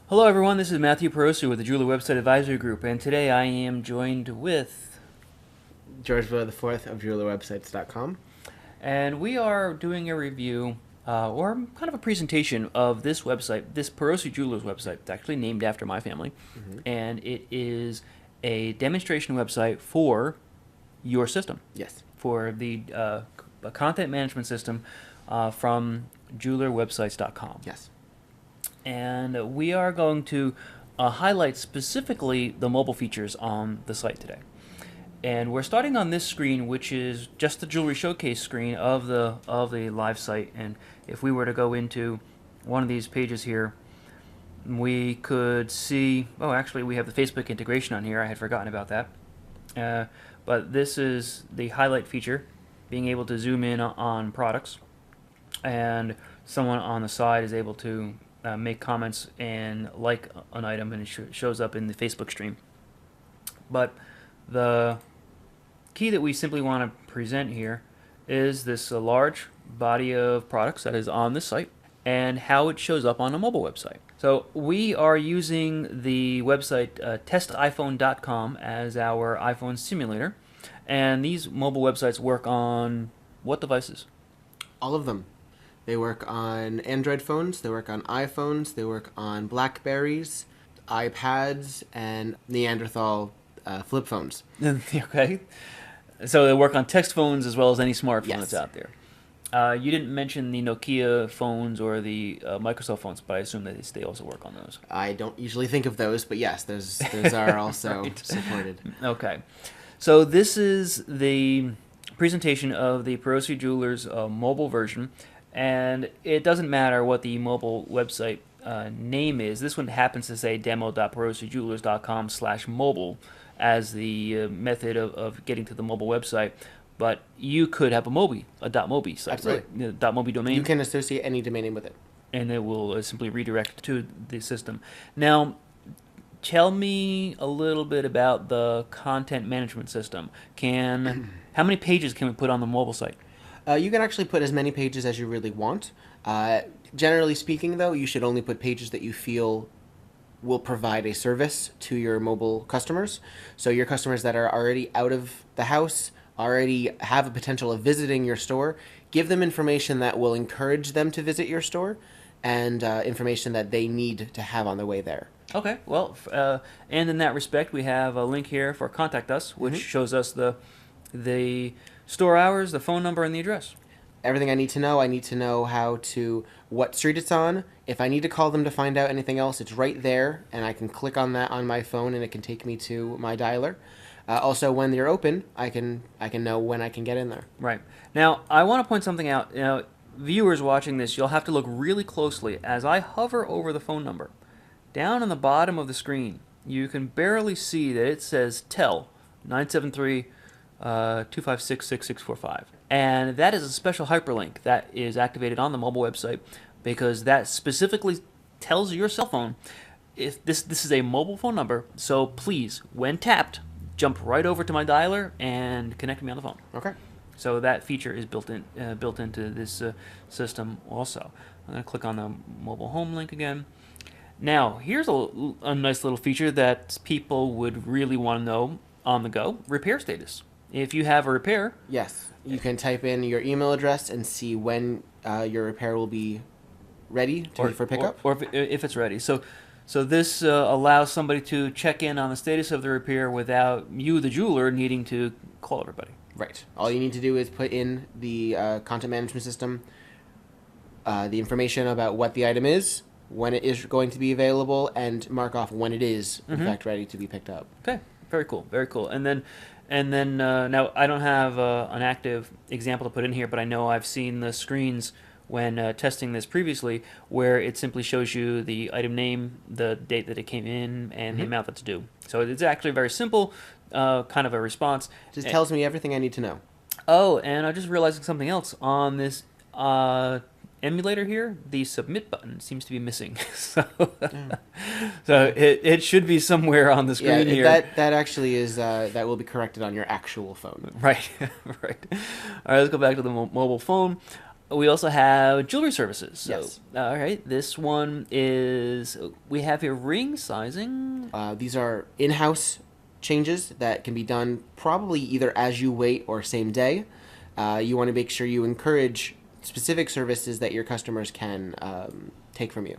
Hello, everyone. This is Matthew Perosi with the Jeweler Website Advisory Group, and today I am joined with, George Villa IV of JewelerWebsites.com. and we are doing a review or kind of a presentation of this website, this Perosi Jewelers website. It's actually named after my family, and it is a demonstration website for your system, Yes. for the content management system from JewelerWebsites.com. Yes. And we are going to highlight specifically the mobile features on the site today. And we're starting on this screen, which is just the jewelry showcase screen of the live site. And if we were to go into one of these pages here, we could see. Oh, actually, we have the Facebook integration on here. I had forgotten about that. But this is the highlight feature, being able to zoom in on products, and someone on the side is able to make comments and like an item, and it shows up in the Facebook stream. But the key that we simply want to present here is this large body of products that is on this site and how it shows up on a mobile website. So we are using the website testiphone.com as our iPhone simulator, and these mobile websites work on what devices? All of them. They work on Android phones, they work on iPhones, they work on Blackberries, iPads, and Neanderthal flip phones. Okay. So they work on text phones as well as any smartphone Yes. that's out there. You didn't mention the Nokia phones or the Microsoft phones, but I assume that they also work on those. I don't usually think of those, but yes, those are also Right. supported. Okay. So this is the presentation of the Perosi Jewelers mobile version, and it doesn't matter what the mobile website name is. This one happens to say demo.perosijewelers.com/mobile as the method of getting to the mobile website, but you could have a .mobi site, Absolutely. right? .mobi domain, You can associate any domain name with it. and it will simply redirect to the system. Now, tell me a little bit about the content management system. How many pages can we put on the mobile site? You can actually put as many pages as you really want. Generally speaking, though, you should only put pages that you feel will provide a service to your mobile customers. So your customers that are already out of the house, already have a potential of visiting your store, give them information that will encourage them to visit your store, and information that they need to have on their way there. Okay, well, and in that respect, we have a link here for Contact Us, which shows us the store hours, the phone number, and the address. Everything I need to know what street it's on. If I need to call them to find out anything else, it's right there, and I can click on that on my phone, and it can take me to my dialer. Also, when they're open, I can know when I can get in there. Right. Now, I want to point something out. Now, viewers watching this, you'll have to look really closely as I hover over the phone number. Down on the bottom of the screen, you can barely see that it says TEL 973 256 6645. And that is a special hyperlink that is activated on the mobile website because that specifically tells your cell phone if this is a mobile phone number. So please, when tapped, jump right over to my dialer and connect me on the phone. Okay. So that feature is built into this system also. I'm going to click on the mobile home link again. Now, here's a nice little feature that people would really want to know on the go: repair status. If you have a repair, Yes. You can type in your email address and see when your repair will be ready for pickup. or if it's ready. So this allows somebody to check in on the status of the repair without you, the jeweler, needing to call everybody. Right. All you need to do is put in the content management system, the information about what the item is, when it is going to be available, and mark off when it is, in fact, ready to be picked up. Okay, very cool, very cool. And then now I don't have an active example to put in here, but I know I've seen the screens when testing this previously, where it simply shows you the item name, the date that it came in, and the amount that's due. So it's actually very simple, kind of a response. Just tells me everything I need to know. Oh, and I just realized something else on this emulator here. The submit button seems to be missing. So it should be somewhere on the Yeah, screen here. that actually is that will be corrected on your actual phone. Right, right. All right, let's go back to the mobile phone. We also have jewelry services. So, Yes. all right, this one is we have here ring sizing. These are in-house changes that can be done probably either as you wait or same day. You want to make sure you encourage specific services that your customers can take from you.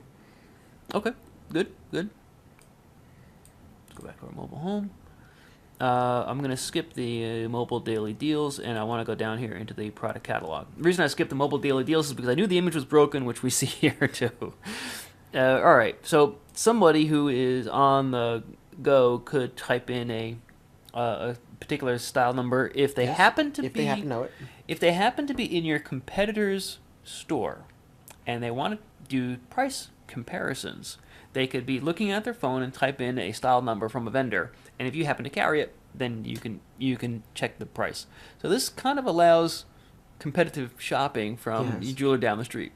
Okay, good. Let's go back to our mobile home. I'm going to skip the mobile daily deals, and I want to go down here into the product catalog. The reason I skipped the mobile daily deals is because I knew the image was broken, which we see here too. All right, so somebody who is on the go could type in a particular style number if they happen to if be they happen to know it. if they happen to be in your competitor's store, and they want to do price comparisons. They could be looking at their phone and type in a style number from a vendor, and if you happen to carry it, then you can check the price. So this kind of allows competitive shopping from Yes. your jeweler down the street.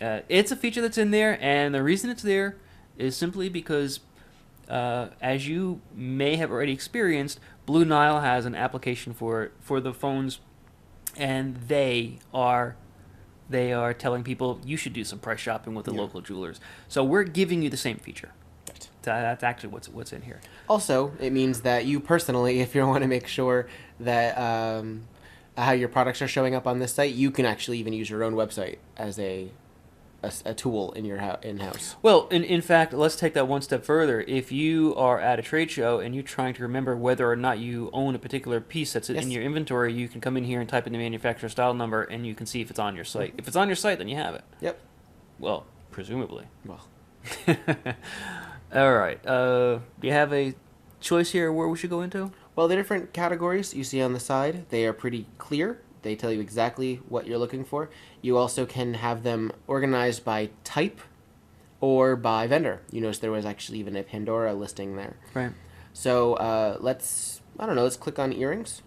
It's a feature that's in there, and the reason it's there is simply because, as you may have already experienced, Blue Nile has an application for the phones, and they are telling people you should do some price shopping with the Yeah. local jewelers. So we're giving you the same feature. Right. That's actually what's in here. Also, it means that you personally, if you want to make sure that how your products are showing up on this site, you can actually even use your own website as a tool in your in-house. Well, in fact, let's take that one step further. If you are at a trade show and you're trying to remember whether or not you own a particular piece that's Yes. in your inventory, you can come in here and type in the manufacturer style number, and you can see if it's on your site. If it's on your site, then you have it. Yep. Well, presumably. Well, All right. Do you have a choice here where we should go into? well, the different categories you see on the side, they are pretty clear. They tell you exactly what you're looking for. You also can have them organized by type or by vendor. You notice there was actually even a Pandora listing there. Right. So let's click on earrings.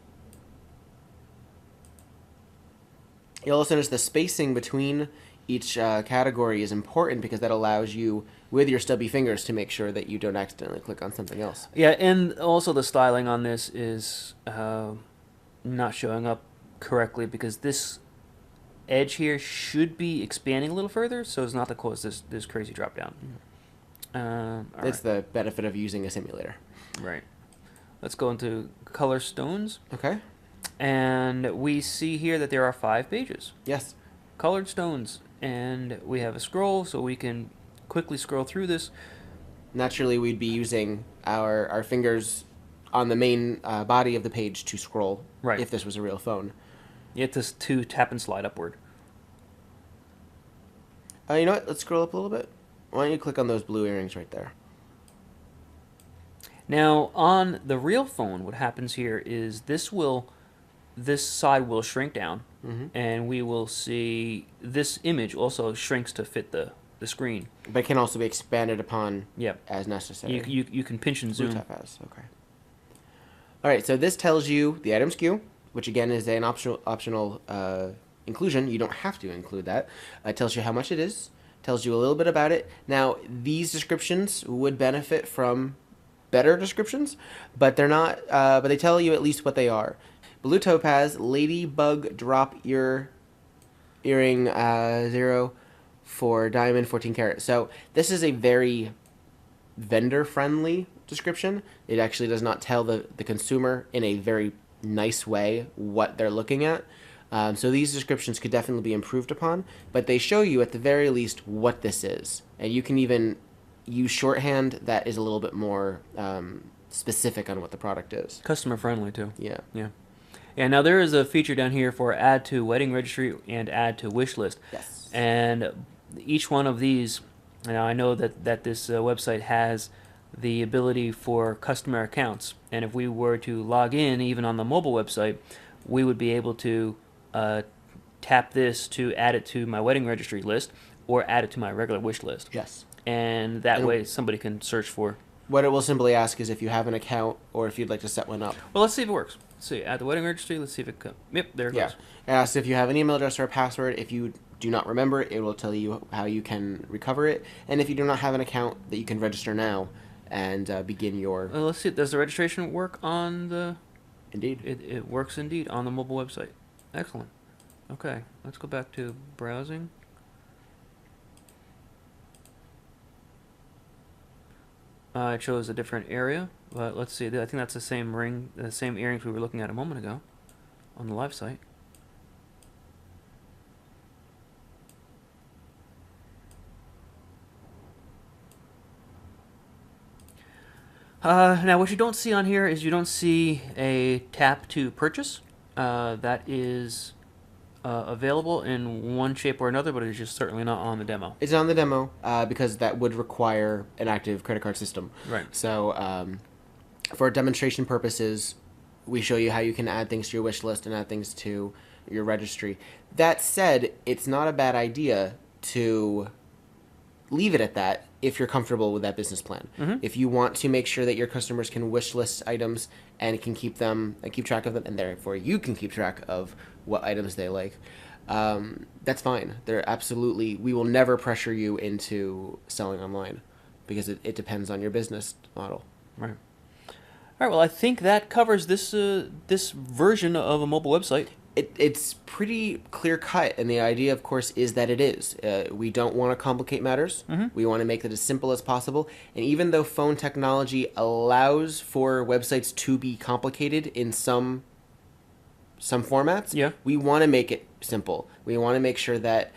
You'll also notice the spacing between each category is important because that allows you, with your stubby fingers, to make sure that you don't accidentally click on something else. Yeah, and also the styling on this is not showing up correctly because this edge here should be expanding a little further, so as not to cause this crazy drop down. All It's the benefit of using a simulator. right. Let's go into color stones, Okay? and we see here that there are 5 pages. Yes. Colored stones, and we have a scroll, so we can quickly scroll through this. Naturally, we'd be using our fingers on the main body of the page to scroll Right. if this was a real phone. You have to tap and slide upward. You know what? Let's scroll up a little bit. Why don't you click on those blue earrings right there? Now, on the real phone, what happens here is this side will shrink down, and we will see this image also shrinks to fit the screen. But it can also be expanded upon Yep. as necessary. You can pinch and Blue zoom. tap has, okay. All right, so this tells you the item SKU, which again is an optional inclusion. You don't have to include that. It tells you how much it is, tells you a little bit about it. Now, these descriptions would benefit from better descriptions, but they're not. But they tell you at least what they are. Blue topaz, ladybug drop earring 0 for diamond 14 karat. So this is a very vendor-friendly description. It actually does not tell the consumer in a very nice way what they're looking at. So these descriptions could definitely be improved upon, but they show you at the very least what this is. And you can even use shorthand that is a little bit more specific on what the product is. Customer friendly too. Yeah. Yeah. Yeah. Now there is a feature down here for add to wedding registry and add to wish list. Yes. And each one of these, now I know that this website has the ability for customer accounts, and if we were to log in even on the mobile website, we would be able to tap this to add it to my wedding registry list or add it to my regular wish list. Yes. And that And- way somebody can search for. What it will simply ask is if you have an account or if you'd like to set one up. Well, let's see if it works. Let's see, add the wedding registry. Let's see if it comes. Yep, there it Yeah. goes. It asks if you have an email address or a password. If you do not remember it, it will tell you how you can recover it. And if you do not have an account, that you can register now and begin your... Let's see. Does the registration work on the? Indeed. It works indeed on the mobile website. Excellent. Okay, let's go back to browsing. It shows a different area, but let's see. I think that's the same ring, the same earrings we were looking at a moment ago on the live site. Now, what you don't see on here is you don't see a tap to purchase. That is available in one shape or another, but it is just certainly not on the demo. It's on the demo because that would require an active credit card system. Right. So for demonstration purposes, we show you how you can add things to your wish list and add things to your registry. That said, it's not a bad idea to leave it at that if you're comfortable with that business plan. Mm-hmm. If you want to make sure that your customers can wish list items and can keep them and keep track of them, and therefore you can keep track of what items they like, that's fine. They're absolutely. We will never pressure you into selling online because it depends on your business model. Right. All right. Well, I think that covers this this version of a mobile website. It's pretty clear cut, and the idea, of course, is that it is. We don't want to complicate matters. Mm-hmm. We want to make it as simple as possible. And even though phone technology allows for websites to be complicated in some formats, Yeah. we want to make it simple. We want to make sure that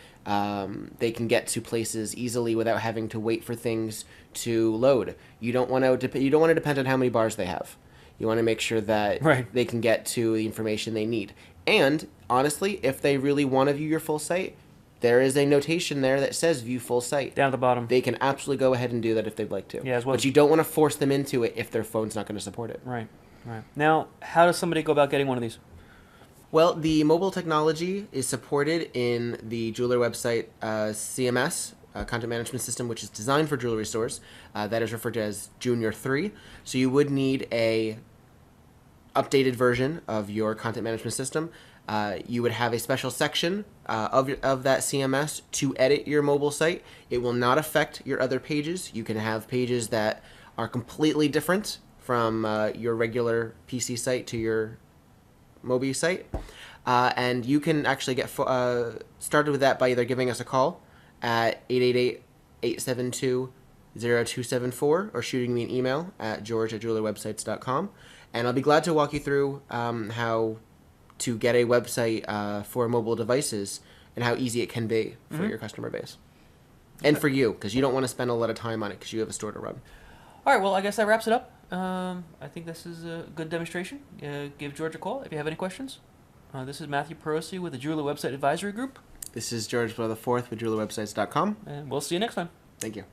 they can get to places easily without having to wait for things to load. You don't want to depend on how many bars they have. You want to make sure that Right. they can get to the information they need. And honestly, if they really want to view your full site, there is a notation there that says view full site. Down at the bottom. They can absolutely go ahead and do that if they'd like to. Yeah, as well. But you don't want to force them into it if their phone's not going to support it. Right. Right. Now, how does somebody go about getting one of these? Well, the mobile technology is supported in the jeweler website CMS, content management system, which is designed for jewelry stores. That is referred to as Junior 3. So you would need a updated version of your content management system. You would have a special section of that CMS to edit your mobile site. It will not affect your other pages. You can have pages that are completely different from your regular PC site to your Mobi site. And you can actually get started with that by either giving us a call at 888-872-0274 or shooting me an email at george@jewelerwebsites.com. And I'll be glad to walk you through how to get a website for mobile devices and how easy it can be for your customer base. And for you, because you don't want to spend a lot of time on it because you have a store to run. All right. Well, I guess that wraps it up. I think this is a good demonstration. Give George a call if you have any questions. This is Matthew Perosi with the Jeweler Website Advisory Group. This is George IV with jewelerwebsites.com. And we'll see you next time. Thank you.